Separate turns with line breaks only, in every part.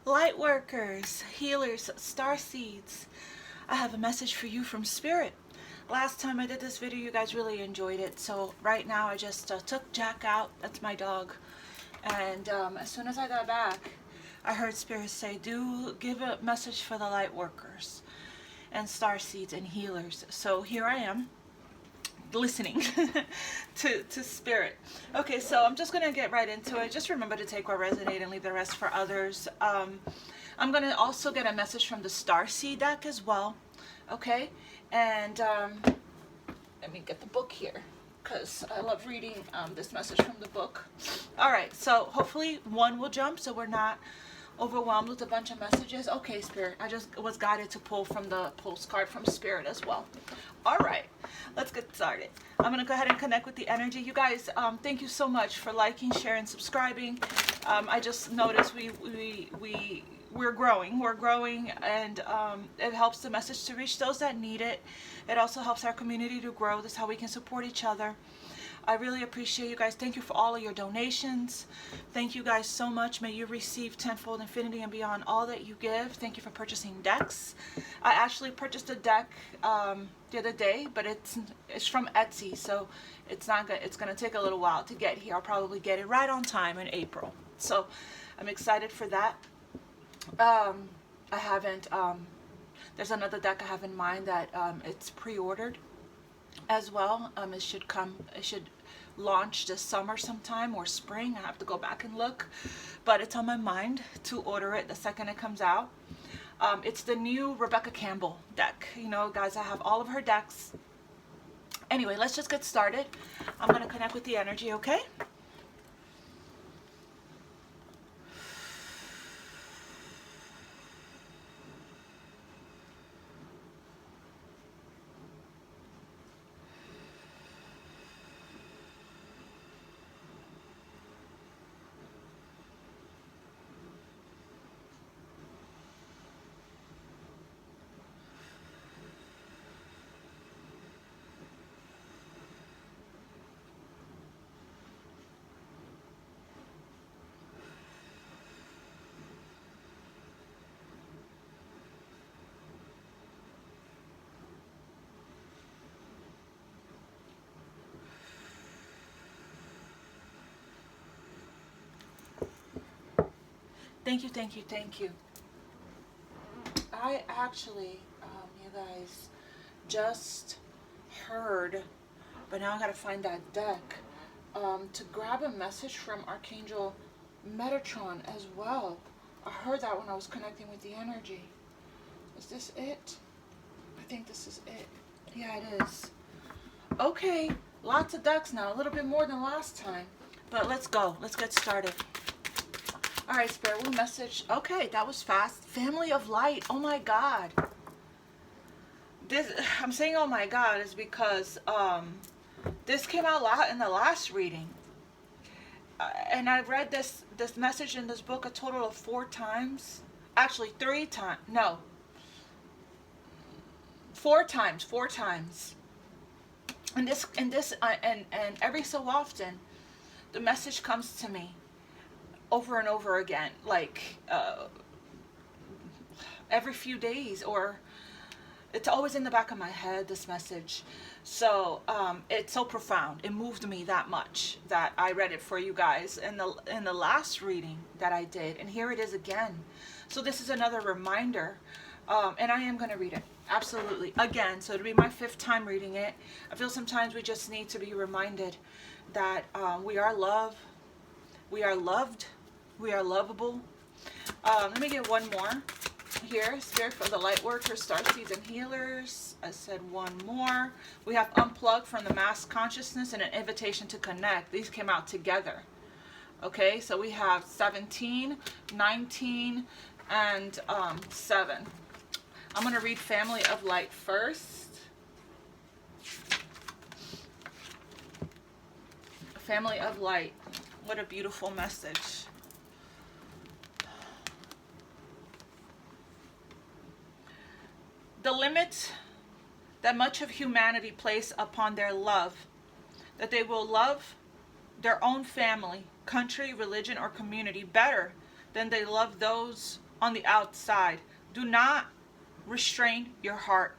Lightworkers, healers, starseeds, I have a message for you from Spirit. Last time I did this video, you guys really enjoyed it. So right now I just took Jack out. That's my dog. And as soon as I got back, I heard Spirit say, do give a message for the Lightworkers and starseeds and healers. So here I am, listening to Spirit. Okay, so I'm just gonna get right into it. Just remember to take what resonates and leave the rest for others. I'm gonna also get a message from the Starseed deck as well. Okay, and let me get the book here because I love reading this message from the book. All right, so hopefully one will jump so we're not overwhelmed with a bunch of messages. Okay, Spirit, I just was guided to pull from the postcard from Spirit as well. All right, let's get started. I'm gonna go ahead and connect with the energy. You guys, thank you so much for liking, sharing, subscribing. I just noticed we're growing, and it helps the message to reach those that need it. It also helps our community to grow. This is how we can support each other. I really appreciate you guys. Thank you for all of your donations. Thank you guys so much. May you receive tenfold, infinity, and beyond all that you give. Thank you for purchasing decks. I actually purchased a deck the other day, but it's from Etsy, so it's gonna take a little while to get here. I'll probably get it right on time in April. So I'm excited for that. I haven't. There's another deck I have in mind that it's pre-ordered as well. It should launch this summer sometime or spring. I have to go back and look, but it's on my mind to order it the second it comes out. It's the new Rebecca Campbell deck. You know, guys, I have all of her decks. Anyway, let's just get started. I'm going to connect with the energy, okay? Thank you, thank you, thank you. I actually, you guys, just heard, but now I gotta find that deck, to grab a message from Archangel Metatron as well. I heard that when I was connecting with the energy. Is this it? I think this is it. Yeah, it is. Okay, lots of decks now, a little bit more than last time. But let's go. Let's get started. All right, Spirit, what message? Okay, that was fast. Family of Light. Oh my God. I'm saying oh my God is because this came out in the last reading, and I read this message in this book a total of 4 times. Actually, 3 times. No, 4 times. 4 times. And every so often, the message comes to me over and over again, like every few days, or it's always in the back of my head, this message. So it's so profound. It moved me that much that I read it for you guys in the last reading that I did, and here it is again. So this is another reminder, and I am going to read it absolutely again. So it'll be my 5th time reading it. I feel sometimes we just need to be reminded that we are loved. We are loved. We are lovable. Let me get one more here. Spirit for the Lightworkers, Starseeds, and Healers. I said one more. We have Unplugged from the Mass Consciousness and an Invitation to Connect. These came out together. Okay, so we have 17, 19, and 7. I'm going to read Family of Light first. Family of Light. What a beautiful message. The limit that much of humanity place upon their love, that they will love their own family, country, religion, or community better than they love those on the outside. Do not restrain your heart.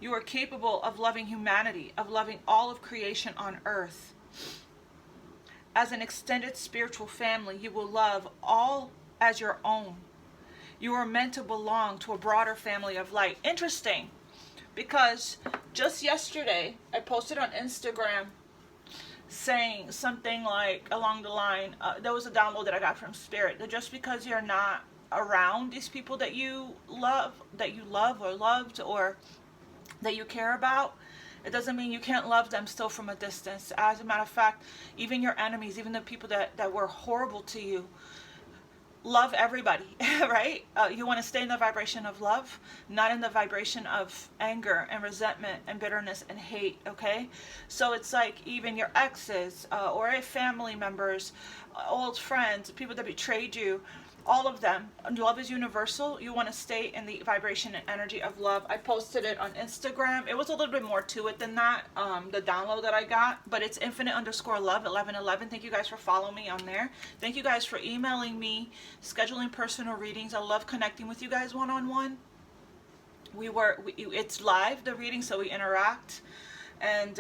You are capable of loving humanity, of loving all of creation on earth. As an extended spiritual family, you will love all as your own. You are meant to belong to a broader family of light. Interesting, because just yesterday I posted on Instagram saying something like along the line, there was a download that I got from Spirit, that just because you're not around these people that you love or loved or that you care about, it doesn't mean you can't love them still from a distance. As a matter of fact, even your enemies, even the people that were horrible to you, love everybody, right? You want to stay in the vibration of love, not in the vibration of anger and resentment and bitterness and hate, okay? So it's like even your exes or family members, old friends, people that betrayed you, all of them. Love is universal. You want to stay in the vibration and energy of love. I posted it on Instagram. It was a little bit more to it than that, the download that I got, but it's infinite_love 1111. Thank you guys for following me on there. Thank you guys for emailing me, scheduling personal readings. I love connecting with you guys one-on-one. It's live, the reading, so we interact. And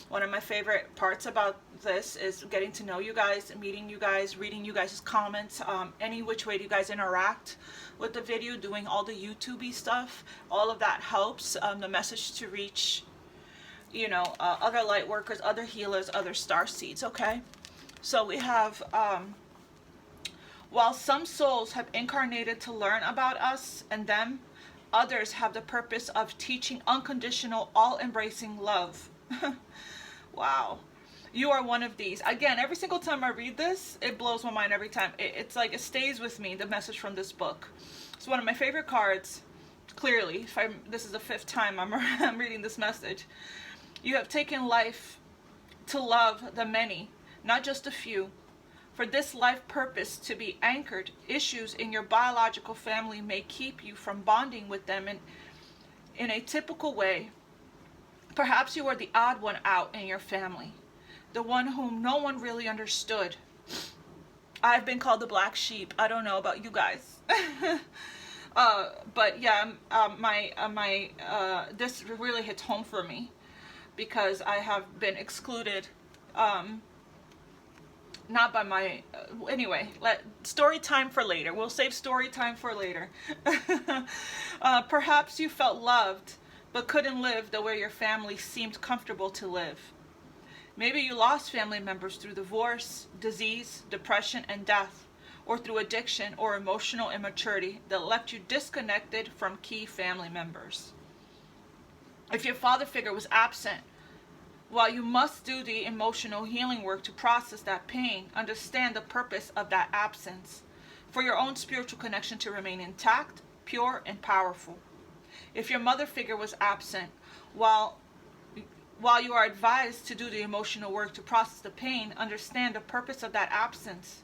one of my favorite parts about this is getting to know you guys, meeting you guys, reading you guys' comments, any which way you guys interact with the video, doing all the YouTube-y stuff. All of that helps the message to reach, you know, other light workers, other healers, other star seeds, okay? So we have, while some souls have incarnated to learn about us and them, others have the purpose of teaching unconditional, all-embracing love. Wow. You are one of these. Again, every single time I read this, it blows my mind every time. It's like it stays with me, the message from this book. It's one of my favorite cards, clearly. This is the 5th time I'm reading this message. You have taken life to love the many, not just a few. For this life purpose to be anchored, issues in your biological family may keep you from bonding with them in a typical way. Perhaps you are the odd one out in your family, the one whom no one really understood. I've been called the black sheep. I don't know about you guys. But yeah, this really hits home for me because I have been excluded, not by my, anyway, story time for later. We'll save story time for later. Perhaps you felt loved, but couldn't live the way your family seemed comfortable to live. Maybe you lost family members through divorce, disease, depression, and death, or through addiction or emotional immaturity that left you disconnected from key family members. If your father figure was absent, while you must do the emotional healing work to process that pain, understand the purpose of that absence for your own spiritual connection to remain intact, pure, and powerful. If your mother figure was absent, while you are advised to do the emotional work to process the pain, understand the purpose of that absence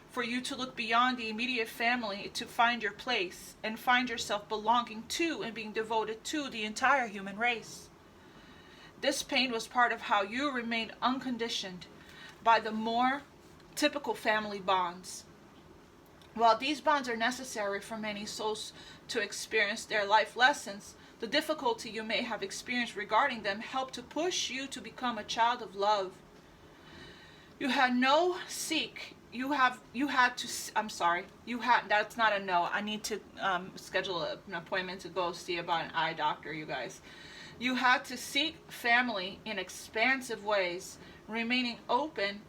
for you to look beyond the immediate family to find your place and find yourself belonging to and being devoted to the entire human race. This pain was part of how you remained unconditioned by the more typical family bonds. While these bonds are necessary for many souls to experience their life lessons, the difficulty you may have experienced regarding them helped to push you to become a child of love. You had no seek. That's not a no. I need to schedule an appointment to go see about an eye doctor, you guys. You had to seek family in expansive ways, remaining open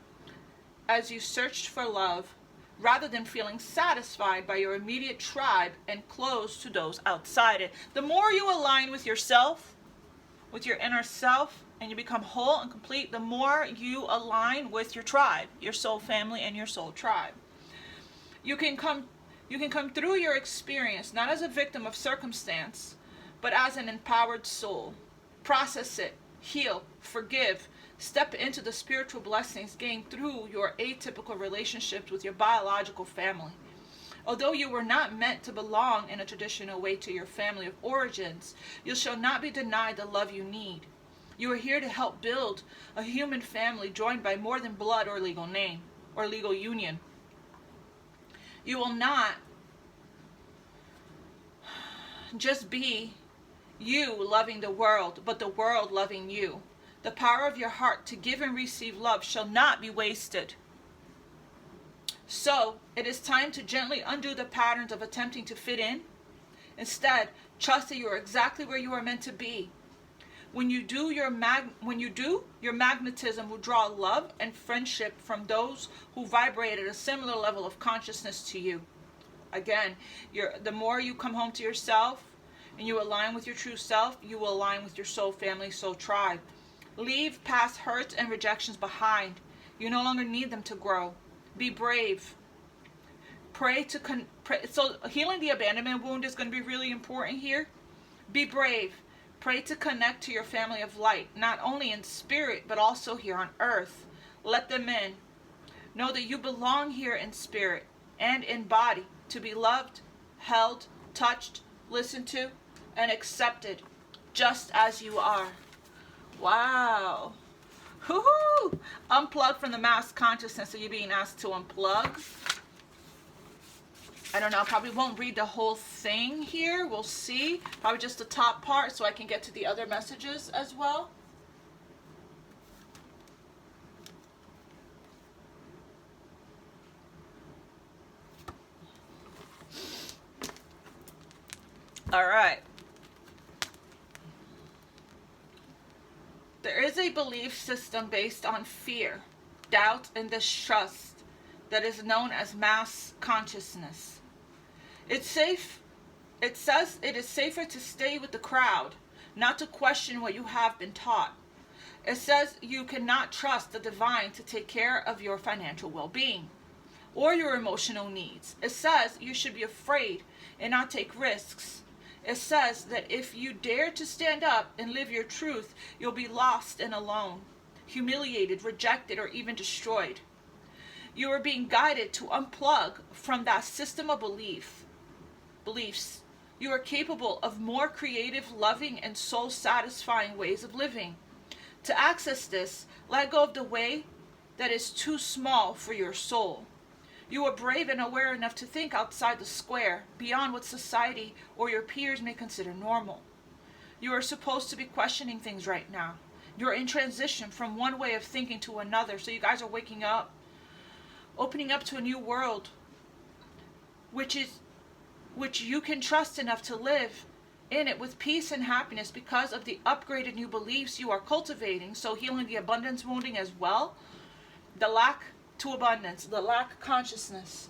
as you searched for love, rather than feeling satisfied by your immediate tribe and closed to those outside it. The more you align with yourself, with your inner self, and you become whole and complete, the more you align with your tribe, your soul family and your soul tribe. You can come through your experience not as a victim of circumstance, but as an empowered soul. Process it, heal, forgive, step into the spiritual blessings gained through your atypical relationships with your biological family. Although you were not meant to belong in a traditional way to your family of origins, you shall not be denied the love you need. You are here to help build a human family joined by more than blood or legal name or legal union. You will not just be you loving the world, but the world loving you. The power of your heart to give and receive love shall not be wasted. So, it is time to gently undo the patterns of attempting to fit in. Instead, trust that you are exactly where you are meant to be. When you do, your magnetism will draw love and friendship from those who vibrate at a similar level of consciousness to you. Again, the more you come home to yourself and you align with your true self, you will align with your soul family, soul tribe. Leave past hurts and rejections behind. You no longer need them to grow. Be brave. So healing the abandonment wound is going to be really important here. Be brave. Pray to connect to your family of light, not only in spirit, but also here on earth. Let them in. Know that you belong here in spirit and in body, to be loved, held, touched, listened to, and accepted, just as you are. Wow. Woohoo! Unplug from the mass consciousness. So you're being asked to unplug. I don't know, I probably won't read the whole thing here. We'll see. Probably just the top part so I can get to the other messages as well. All right. There is a belief system based on fear, doubt, and distrust that is known as mass consciousness. It says it is safer to stay with the crowd, not to question what you have been taught. It says you cannot trust the divine to take care of your financial well-being or your emotional needs. It says you should be afraid and not take risks. It says that if you dare to stand up and live your truth, you'll be lost and alone, humiliated, rejected, or even destroyed. You are being guided to unplug from that system of beliefs. You are capable of more creative, loving, and soul-satisfying ways of living. To access this, let go of the way that is too small for your soul. You are brave and aware enough to think outside the square, beyond what society or your peers may consider normal. You are supposed to be questioning things right now. You're in transition from one way of thinking to another, so you guys are waking up, opening up to a new world, which you can trust enough to live in it with peace and happiness because of the upgraded new beliefs you are cultivating. So healing the abundance wounding as well, the lack to abundance, the lack consciousness.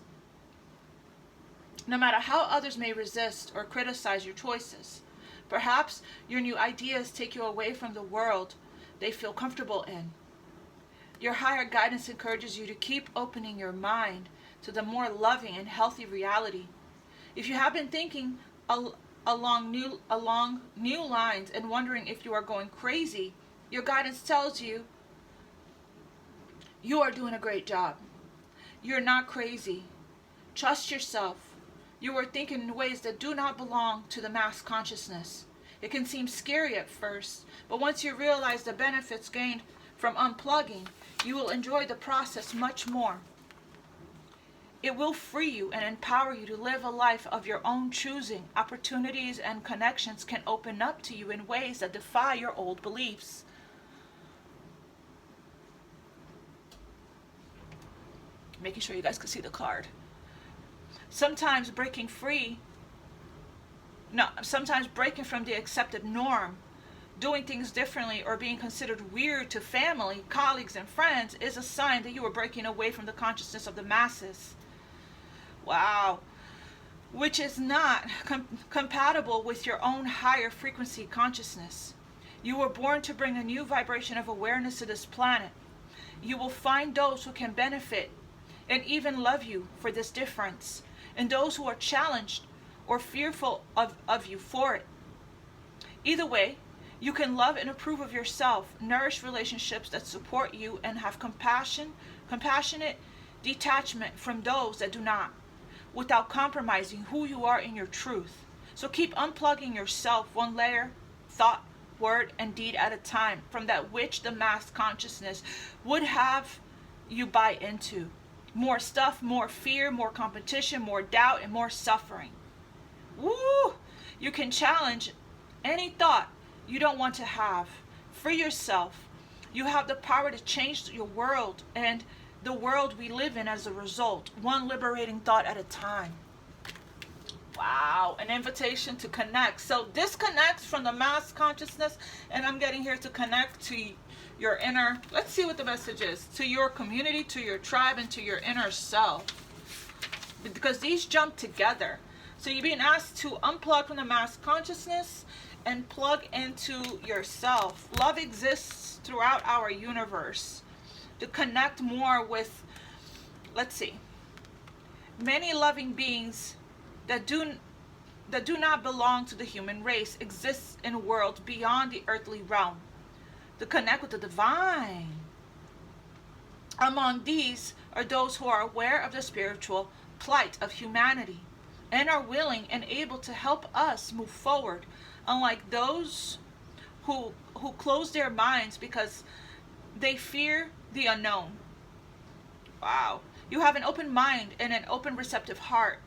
No matter how others may resist or criticize your choices, perhaps your new ideas take you away from the world they feel comfortable in. Your higher guidance encourages you to keep opening your mind to the more loving and healthy reality. If you have been thinking along new lines and wondering if you are going crazy, your guidance tells you you are doing a great job. You're not crazy. Trust yourself. You are thinking in ways that do not belong to the mass consciousness. It can seem scary at first, but once you realize the benefits gained from unplugging, you will enjoy the process much more. It will free you and empower you to live a life of your own choosing. Opportunities and connections can open up to you in ways that defy your old beliefs. Making sure you guys can see the card. Sometimes breaking from the accepted norm, doing things differently, or being considered weird to family, colleagues, and friends is a sign that you are breaking away from the consciousness of the masses. Wow. Which is not compatible with your own higher frequency consciousness. You were born to bring a new vibration of awareness to this planet. You will find those who can benefit and even love you for this difference, and those who are challenged or fearful of you for it. Either way, you can love and approve of yourself, nourish relationships that support you, and have compassionate detachment from those that do not, without compromising who you are in your truth. So keep unplugging yourself one layer, thought, word, and deed at a time from that which the mass consciousness would have you buy into. More stuff, more fear, more competition, more doubt, and more suffering. Woo! You can challenge any thought you don't want to have. Free yourself. You have the power to change your world and the world we live in as a result, one liberating thought at a time. Wow, an invitation to connect. So disconnect from the mass consciousness, and I'm getting here to connect to your inner, let's see what the message is, to your community, to your tribe, and to your inner self. Because these jump together. So you're being asked to unplug from the mass consciousness and plug into yourself. Love exists throughout our universe. To connect more with, let's see, many loving beings that do not belong to the human race exists in a world beyond the earthly realm. To connect with the divine. Among these are those who are aware of the spiritual plight of humanity and are willing and able to help us move forward, unlike those who close their minds because they fear the unknown. Wow. You have an open mind and an open receptive heart.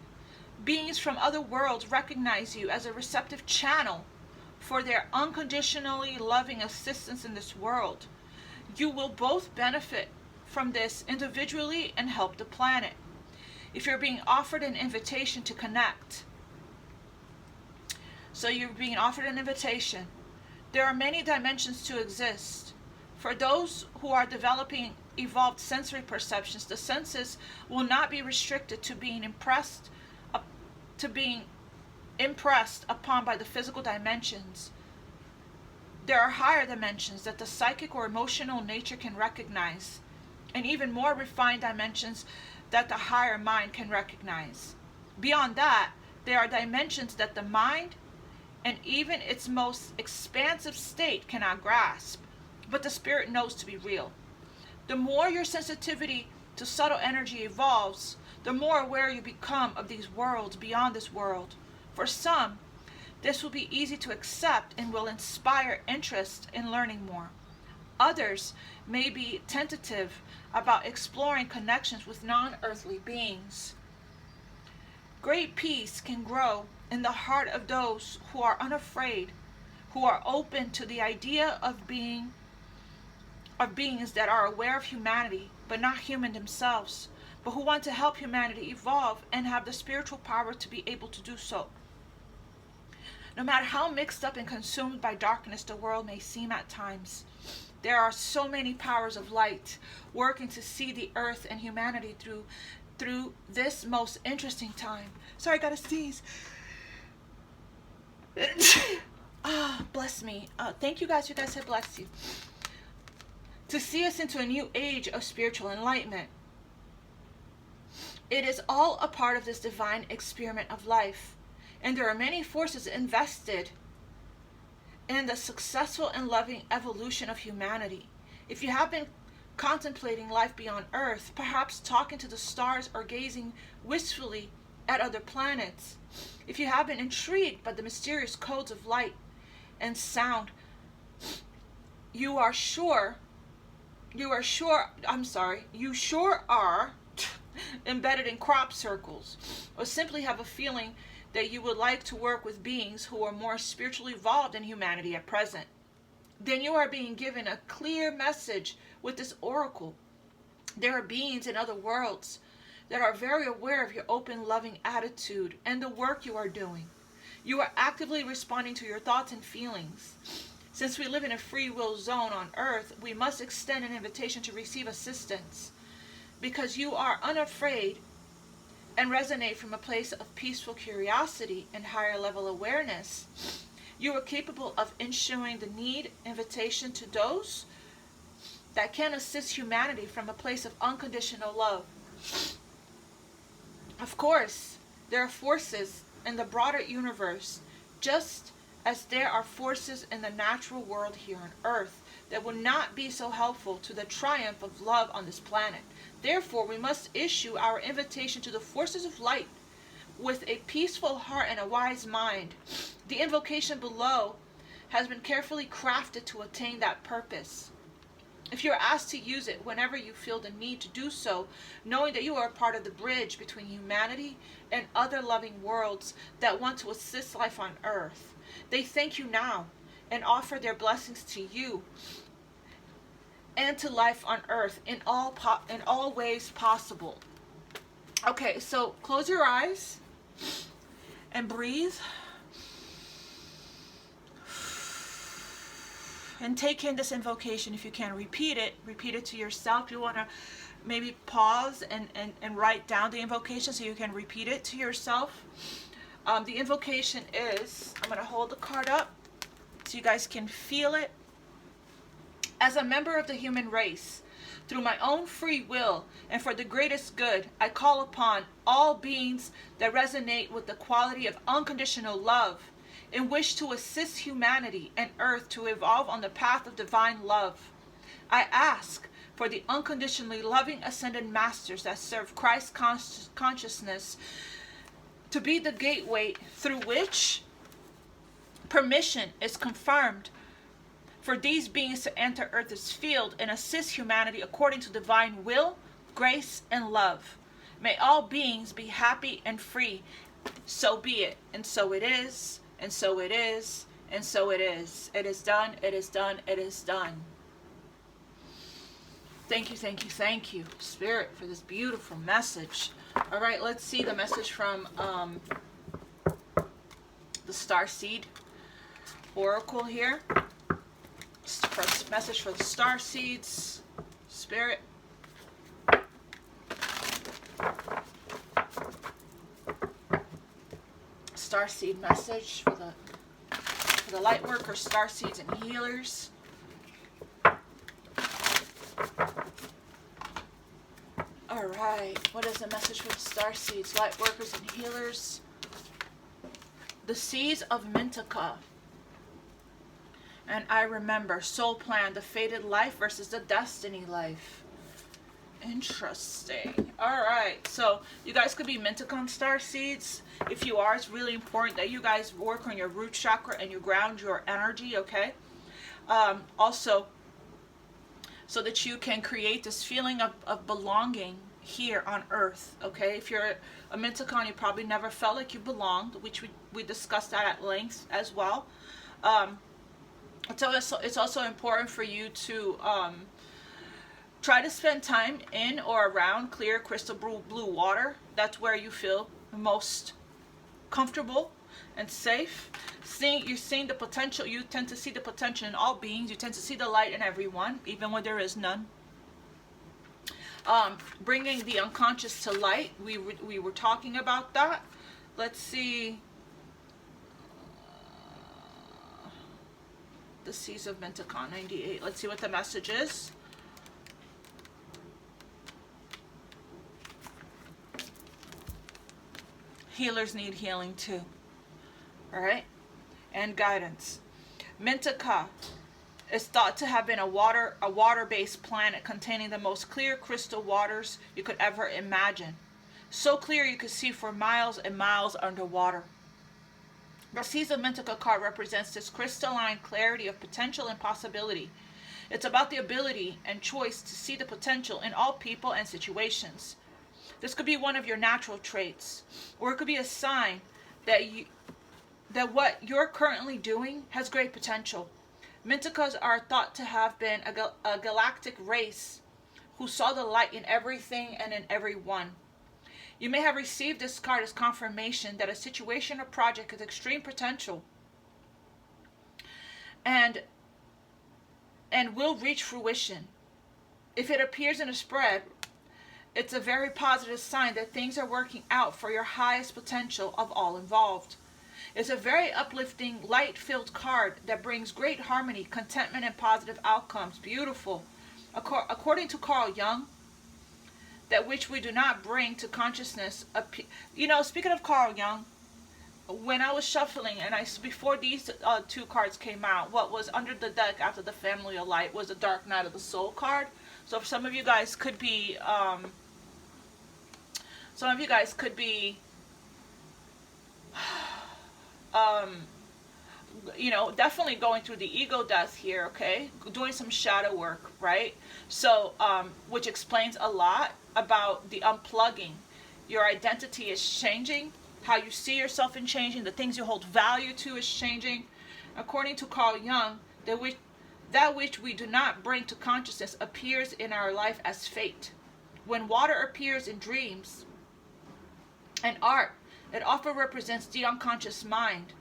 Beings from other worlds recognize you as a receptive channel for their unconditionally loving assistance in this world. You will both benefit from this individually and help the planet. If you're being offered an invitation to connect, so you're being offered an invitation, there are many dimensions to exist. For those who are developing evolved sensory perceptions, the senses will not be restricted to being impressed upon by the physical dimensions. There are higher dimensions that the psychic or emotional nature can recognize, and even more refined dimensions that the higher mind can recognize. Beyond that, there are dimensions that the mind and even its most expansive state cannot grasp, but the spirit knows to be real. The more your sensitivity to subtle energy evolves, the more aware you become of these worlds beyond this world. For some, this will be easy to accept and will inspire interest in learning more. Others may be tentative about exploring connections with non-earthly beings. Great peace can grow in the heart of those who are unafraid, who are open to the idea of beings that are aware of humanity, but not human themselves, but who want to help humanity evolve and have the spiritual power to be able to do so. No matter how mixed up and consumed by darkness the world may seem at times, there are so many powers of light working to see the earth and humanity through this most interesting time. Sorry, I gotta sneeze. Bless me. Thank you guys. You guys have blessed you. To see us into a new age of spiritual enlightenment. It is all a part of this divine experiment of life. And there are many forces invested in the successful and loving evolution of humanity. If you have been contemplating life beyond Earth, perhaps talking to the stars or gazing wistfully at other planets, if you have been intrigued by the mysterious codes of light and sound, you sure are embedded in crop circles, or simply have a feeling that you would like to work with beings who are more spiritually evolved than humanity at present, then you are being given a clear message with this oracle. There are beings in other worlds that are very aware of your open, loving attitude and the work you are doing. You are actively responding to your thoughts and feelings. Since we live in a free will zone on Earth, we must extend an invitation to receive assistance, because you are unafraid and resonate from a place of peaceful curiosity and higher level awareness. You are capable of issuing the need invitation to those that can assist humanity from a place of unconditional love. Of course, there are forces in the broader universe, just as there are forces in the natural world here on Earth that will not be so helpful to the triumph of love on this planet. Therefore, we must issue our invitation to the forces of light with a peaceful heart and a wise mind. The invocation below has been carefully crafted to attain that purpose. If you're asked to use it whenever you feel the need to do so, knowing that you are a part of the bridge between humanity and other loving worlds that want to assist life on Earth. They thank you now and offer their blessings to you and to life on Earth in all ways possible. Okay, so close your eyes and breathe. And take in this invocation. If you can, repeat it to yourself. You want to maybe pause and write down the invocation so you can repeat it to yourself. The invocation is, I'm going to hold the card up so you guys can feel it. As a member of the human race, through my own free will and for the greatest good, I call upon all beings that resonate with the quality of unconditional love and wish to assist humanity and Earth to evolve on the path of divine love. I ask for the unconditionally loving ascended masters that serve Christ consciousness to be the gateway through which permission is confirmed for these beings to enter Earth's field and assist humanity according to divine will, grace, and love. May all beings be happy and free. So be it, and so it is. And so it is, and so it is. It is done, it is done, it is done. Thank you, thank you, thank you, Spirit, for this beautiful message. All right, let's see the message from the Starseed Oracle here. First message for the Starseeds, Spirit. Starseed message for the Lightworkers, Starseeds, and Healers. All right, what is the message for the Starseeds, Lightworkers, and Healers? The Seeds of Mintica. And I remember Soul Plan, the fated life versus the destiny life. Interesting. All right, so you guys could be Minticon Starseeds. If you are, it's really important that you guys work on your root chakra and you ground your energy, okay? Also, so that you can create this feeling of belonging here on Earth, okay? If you're a Minticon, you probably never felt like you belonged, which we discussed that at length as well. It's also important for you to try to spend time in or around clear crystal blue water. That's where you feel most comfortable and safe. You're seeing the potential. You tend to see the potential in all beings. You tend to see the light in everyone, even when there is none. Bringing the unconscious to light. We were talking about that. Let's see. The Seeds of Minticon 98. Let's see what the message is. Healers need healing too. All right? And guidance. Mintica is thought to have been a water-based planet containing the most clear crystal waters you could ever imagine. So clear you could see for miles and miles underwater. The Seeds of Mintica card represents this crystalline clarity of potential and possibility. It's about the ability and choice to see the potential in all people and situations. This could be one of your natural traits, or it could be a sign that what you're currently doing has great potential. Minticas are thought to have been a galactic race who saw the light in everything and in everyone. You may have received this card as confirmation that a situation or project has extreme potential and will reach fruition. If it appears in a spread, it's a very positive sign that things are working out for your highest potential of all involved. It's a very uplifting, light-filled card that brings great harmony, contentment, and positive outcomes. Beautiful. According to Carl Jung, that which we do not bring to consciousness. Speaking of Carl Jung, when I was shuffling, before these two cards came out, what was under the deck after the Family of Light was the Dark Night of the Soul card. So if some of you guys could be, you know, definitely going through the ego death here, okay? Doing some shadow work, right? So, which explains a lot about the unplugging. Your identity is changing. How you see yourself is changing. The things you hold value to is changing. According to Carl Jung, that which we do not bring to consciousness appears in our life as fate. When water appears in dreams and art, it often represents the unconscious mind.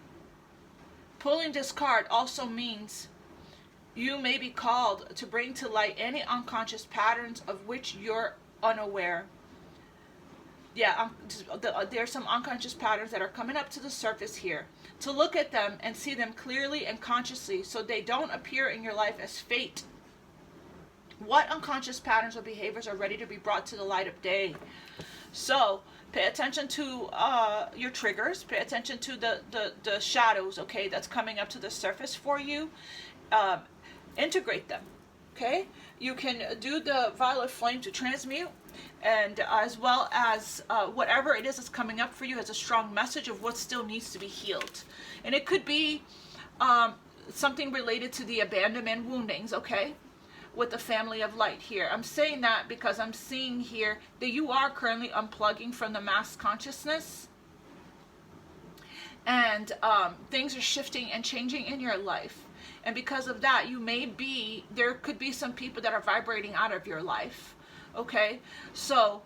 Pulling this card also means you may be called to bring to light any unconscious patterns of which you're unaware. Yeah, there's some unconscious patterns that are coming up to the surface here. To look at them and see them clearly and consciously so they don't appear in your life as fate. What unconscious patterns or behaviors are ready to be brought to the light of day? So, pay attention to your triggers. Pay attention to the shadows, okay, that's coming up to the surface for you. Integrate them, okay? You can do the violet flame to transmute, and as well as whatever it is that's coming up for you has a strong message of what still needs to be healed. And it could be something related to the abandonment woundings, okay? With the family of light here. I'm saying that because I'm seeing here that you are currently unplugging from the mass consciousness, and things are shifting and changing in your life, and because of that there could be some people that are vibrating out of your life, okay? So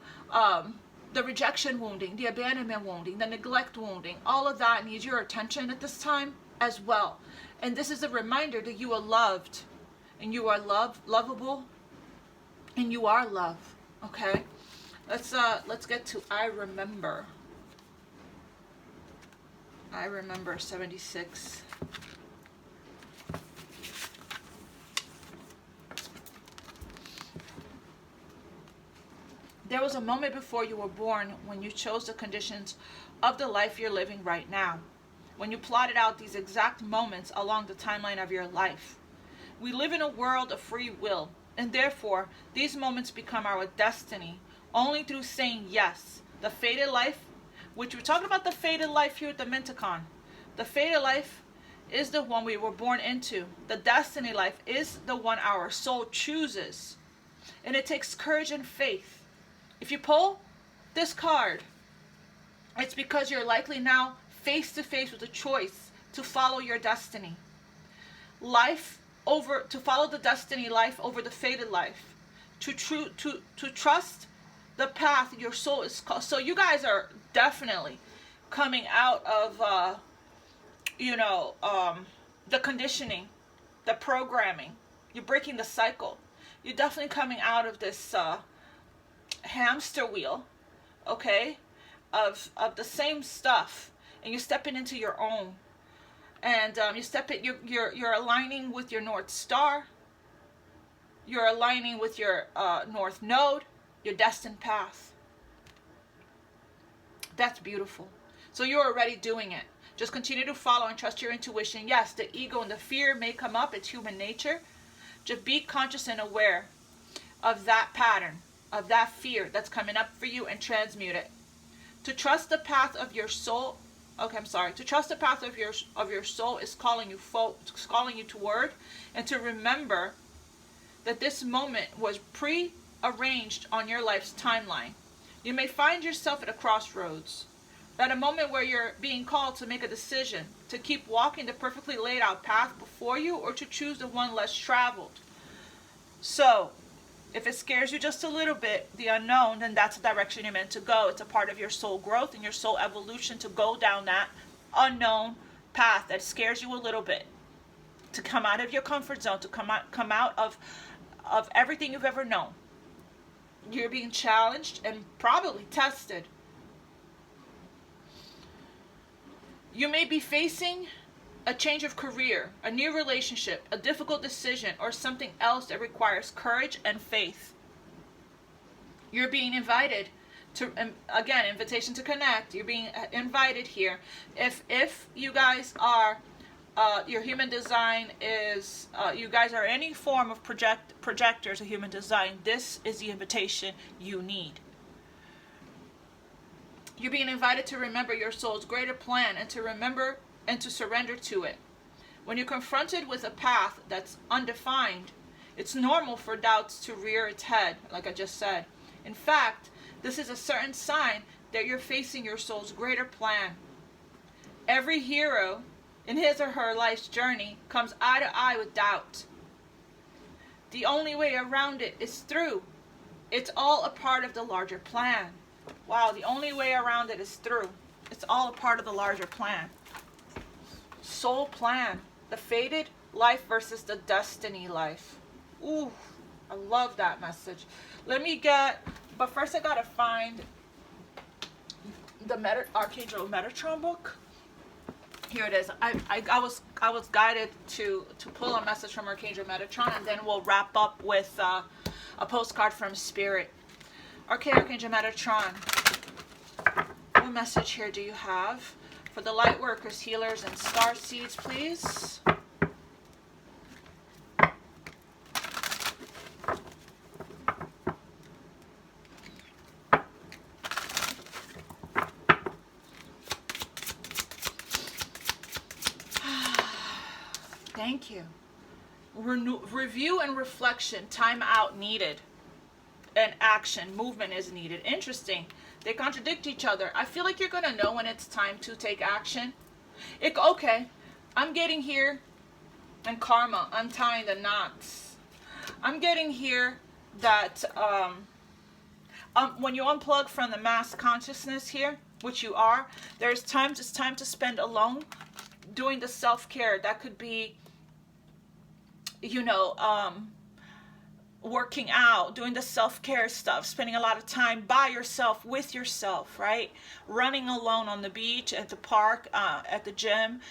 the rejection wounding, the abandonment wounding, the neglect wounding, all of that needs your attention at this time as well. And this is a reminder that you are loved, and you are lovable, and you are love, okay? Let's get to I Remember. I Remember 76. There was a moment before you were born when you chose the conditions of the life you're living right now, when you plotted out these exact moments along the timeline of your life. We live in a world of free will, and therefore these moments become our destiny only through saying yes. The fated life, which we're talking about, the fated life here at the Minticon. The fated life is the one we were born into. The destiny life is the one our soul chooses, and it takes courage and faith. If you pull this card, it's because you're likely now face to face with a choice to follow your destiny. To follow the destiny life over the fated life. To trust the path your soul is called. So you guys are definitely coming out of, the conditioning, the programming. You're breaking the cycle. You're definitely coming out of this hamster wheel, okay, of the same stuff, and you're stepping into your own. And you're aligning with your North Star. You're aligning with your North Node, your destined path. That's beautiful. So you're already doing it. Just continue to follow and trust your intuition. Yes, the ego and the fear may come up. It's human nature. Just be conscious and aware of that pattern, of that fear that's coming up for you, and transmute it. To trust the path of your soul. To trust the path of your soul is calling you toward, and to remember that this moment was pre-arranged on your life's timeline. You may find yourself at a crossroads, at a moment where you're being called to make a decision, to keep walking the perfectly laid out path before you, or to choose the one less traveled. So, if it scares you just a little bit, the unknown, then that's the direction you're meant to go. It's a part of your soul growth and your soul evolution to go down that unknown path that scares you a little bit. To come out of your comfort zone, to come out of everything you've ever known. You're being challenged and probably tested. You may be facing a change of career, a new relationship, a difficult decision, or something else that requires courage and faith. You're being invited to, again, invitation to connect. You're being invited here. If you guys are, your human design is, you guys are any form of projectors of human design, this is the invitation you need. You're being invited to remember your soul's greater plan, and to remember and to surrender to it. When you're confronted with a path that's undefined, it's normal for doubts to rear its head, like I just said. In fact, this is a certain sign that you're facing your soul's greater plan. Every hero in his or her life's journey comes eye to eye with doubt. The only way around it is through. It's all a part of the larger plan. Wow, the only way around it is through. It's all a part of the larger plan. Soul plan. The fated life versus the destiny life. Ooh, I love that message. But first I gotta find the Archangel Metatron book. Here it is. I was guided to pull a message from Archangel Metatron, and then we'll wrap up with a postcard from Spirit. Okay, Archangel Metatron, what message here do you have for the Lightworkers, Healers, and Starseeds, please? Thank you. Review and reflection, time out needed, and action, movement is needed. Interesting. They contradict each other. I feel like you're going to know when it's time to take action. Okay, I'm getting here, and karma, untying the knots. I'm getting here that when you unplug from the mass consciousness here, which you are, it's time to spend alone doing the self-care. That could be, working out, doing the self-care stuff, spending a lot of time by yourself, with yourself, right? Running alone on the beach, at the park, at the gym,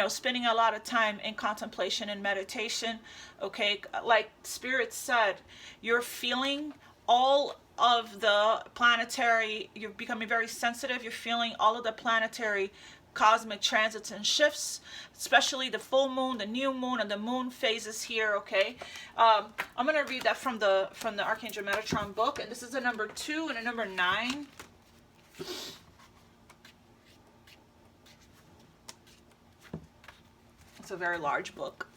spending a lot of time in contemplation and meditation, okay? Like Spirit said, you're feeling all of the planetary, you're becoming very sensitive, you're feeling all of the planetary cosmic transits and shifts, especially the full moon, the new moon, and the moon phases here, okay? I'm going to read that from the Archangel Metatron book, and this is a number 2 and a number 9. It's a very large book,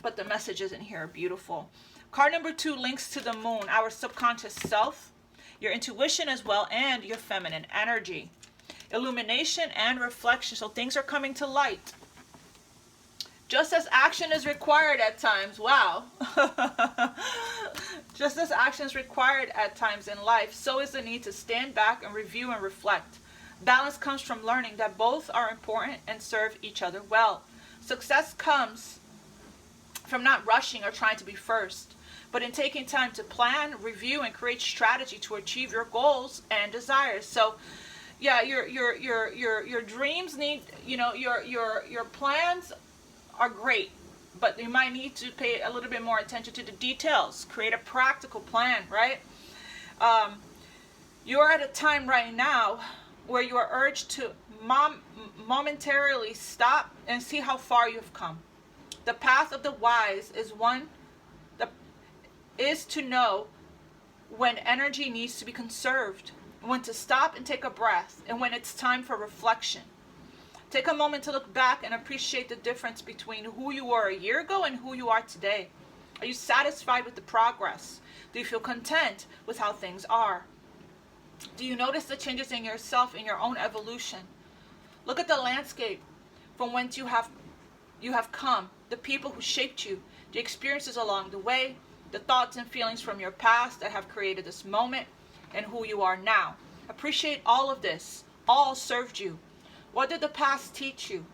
but the messages in here are beautiful. Card number 2 links to the moon, our subconscious self, your intuition as well, and your feminine energy. Illumination and reflection. So things are coming to light. Just as action is required at times. Wow. Just as action is required at times in life, so is the need to stand back and review and reflect. Balance comes from learning that both are important and serve each other well. Success comes from not rushing or trying to be first, but in taking time to plan, review, and create strategy to achieve your goals and desires. So yeah, your dreams need, your plans are great, but you might need to pay a little bit more attention to the details. Create a practical plan, right? You're at a time right now where you are urged to momentarily stop and see how far you've come. The path of the wise is one that is to know when energy needs to be conserved, when to stop and take a breath, and when it's time for reflection. Take a moment to look back and appreciate the difference between who you were a year ago and who you are today. Are you satisfied with the progress? Do you feel content with how things are? Do you notice the changes in yourself, in your own evolution? Look at the landscape from whence you have come, the people who shaped you, the experiences along the way, the thoughts and feelings from your past that have created this moment, and who you are now. Appreciate all of this. All served you. What did the past teach you?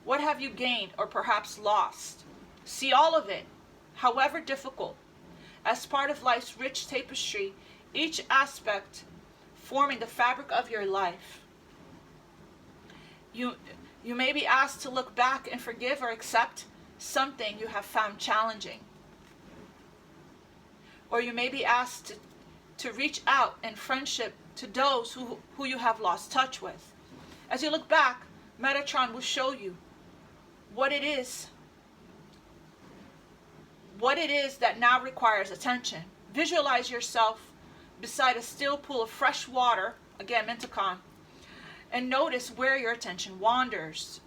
What have you gained or perhaps lost? See all of it, however difficult, as part of life's rich tapestry, each aspect forming the fabric of your life. You may be asked to look back and forgive or accept something you have found challenging. Or you may be asked to reach out in friendship to those who you have lost touch with. As you look back, Metatron will show you what it is that now requires attention. Visualize yourself beside a still pool of fresh water, again, Mentacon, and notice where your attention wanders.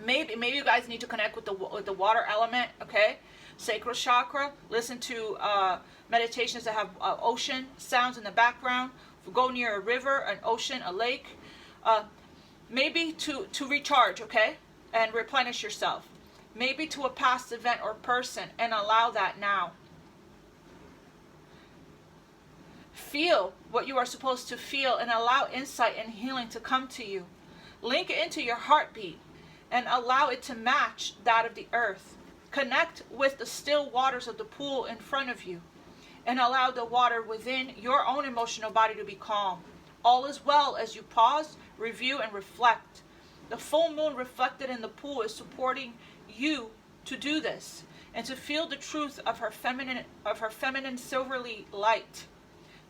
Maybe you guys need to connect with the water element, okay? Sacral chakra. Listen to meditations that have ocean sounds in the background. Go near a river, an ocean, a lake. Maybe to recharge, okay? And replenish yourself. Maybe to a past event or person, and allow that now. Feel what you are supposed to feel and allow insight and healing to come to you. Link it into your heartbeat and allow it to match that of the earth. Connect with the still waters of the pool in front of you and allow the water within your own emotional body to be calm. All is well as you pause, review, and reflect. The full moon reflected in the pool is supporting you to do this and to feel the truth of her feminine silvery light.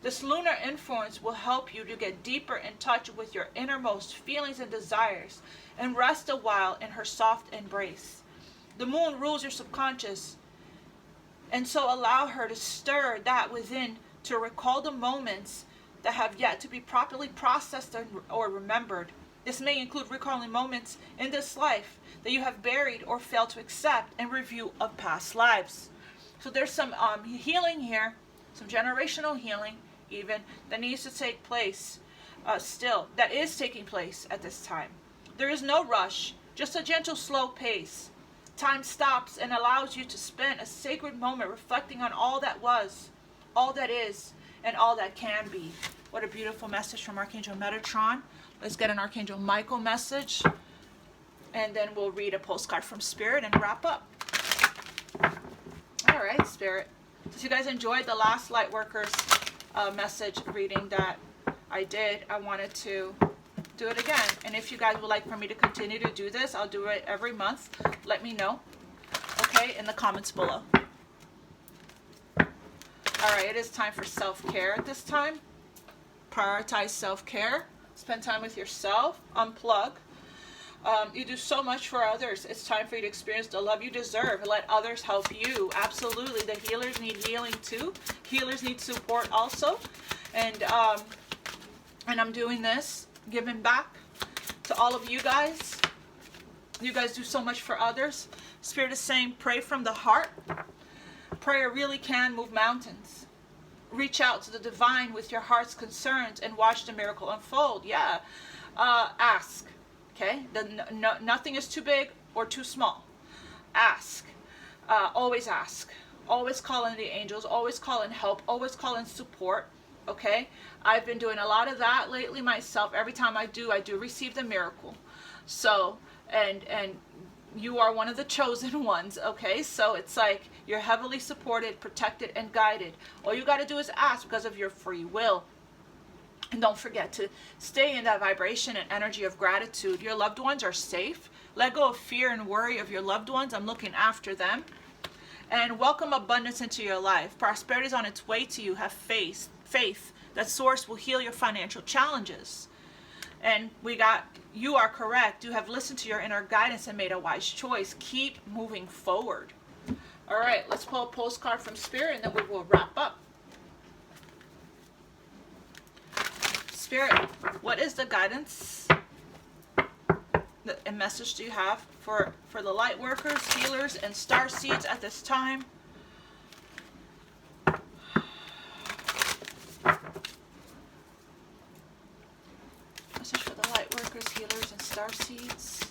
This lunar influence will help you to get deeper in touch with your innermost feelings and desires and rest a while in her soft embrace. The moon rules your subconscious, and so allow her to stir that within to recall the moments that have yet to be properly processed or remembered. This may include recalling moments in this life that you have buried or failed to accept and review of past lives. So there's some healing here, some generational healing even, that needs to take place that is taking place at this time. There is no rush, just a gentle, slow pace. Time stops and allows you to spend a sacred moment reflecting on all that was, all that is, and all that can be. What a beautiful message from Archangel Metatron. Let's get an Archangel Michael message, and then we'll read a postcard from Spirit and wrap up. All right, Spirit. If you guys enjoyed the last Lightworkers message reading that I did, I wanted to do it again. And if you guys would like for me to continue to do this, I'll do it every month. Let me know, okay, in the comments below. All right, it is time for self-care at this time. Prioritize self-care. Spend time with yourself. Unplug. You do so much for others. It's time for you to experience the love you deserve. Let others help you. Absolutely. The healers need healing too. Healers need support also. And I'm doing this, giving back to all of you guys. You guys do so much for others. Spirit is saying, pray from the heart. Prayer really can move mountains. Reach out to the divine with your heart's concerns and watch the miracle unfold. Yeah. Ask. Okay? Nothing is too big or too small. Ask. Always ask. Always call in the angels. Always call in help. Always call in support. Okay? I've been doing a lot of that lately myself. Every time I do receive the miracle. So, and you are one of the chosen ones, okay? So it's like you're heavily supported, protected, and guided. All you got to do is ask because of your free will. And don't forget to stay in that vibration and energy of gratitude. Your loved ones are safe. Let go of fear and worry of your loved ones. I'm looking after them. And welcome abundance into your life. Prosperity is on its way to you. Have faith that Source will heal your financial challenges. And you are correct. You have listened to your inner guidance and made a wise choice. Keep moving forward. All right, let's pull a postcard from Spirit and then we will wrap up. Spirit, what is the guidance and message do you have for the Lightworkers, Healers, and Starseeds at this time? Message for the Lightworkers, Healers, and Starseeds.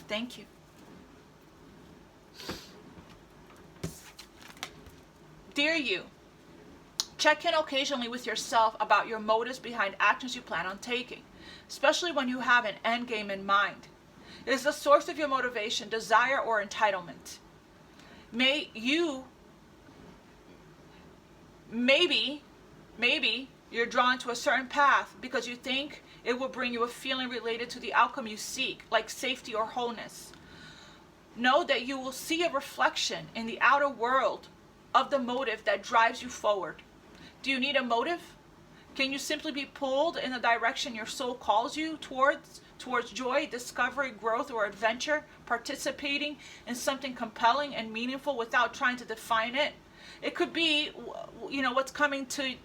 Thank you. Dear you, check in occasionally with yourself about your motives behind actions you plan on taking, especially when you have an end game in mind. Is the source of your motivation desire or entitlement? Maybe you're drawn to a certain path because you think it will bring you a feeling related to the outcome you seek, like safety or wholeness. Know that you will see a reflection in the outer world of the motive that drives you forward. Do you need a motive? Can you simply be pulled in the direction your soul calls you towards joy, discovery, growth, or adventure, participating in something compelling and meaningful without trying to define it? It could be, what's coming to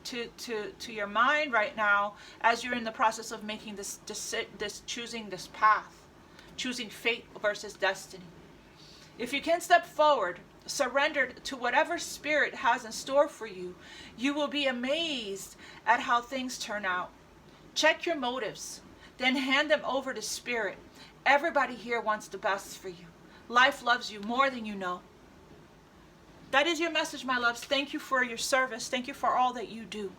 your mind right now as you're in the process of making choosing this path. choosing fate versus destiny. If you can step forward, surrendered to whatever spirit has in store for you, you will be amazed at how things turn out. Check your motives, then hand them over to spirit. Everybody here wants the best for you. Life loves you more than you know. That is your message, my loves. Thank you for your service. Thank you for all that you do.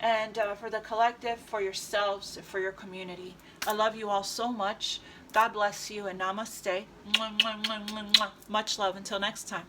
And for the collective, for yourselves, for your community. I love you all so much. God bless you and namaste. Much love. Until next time.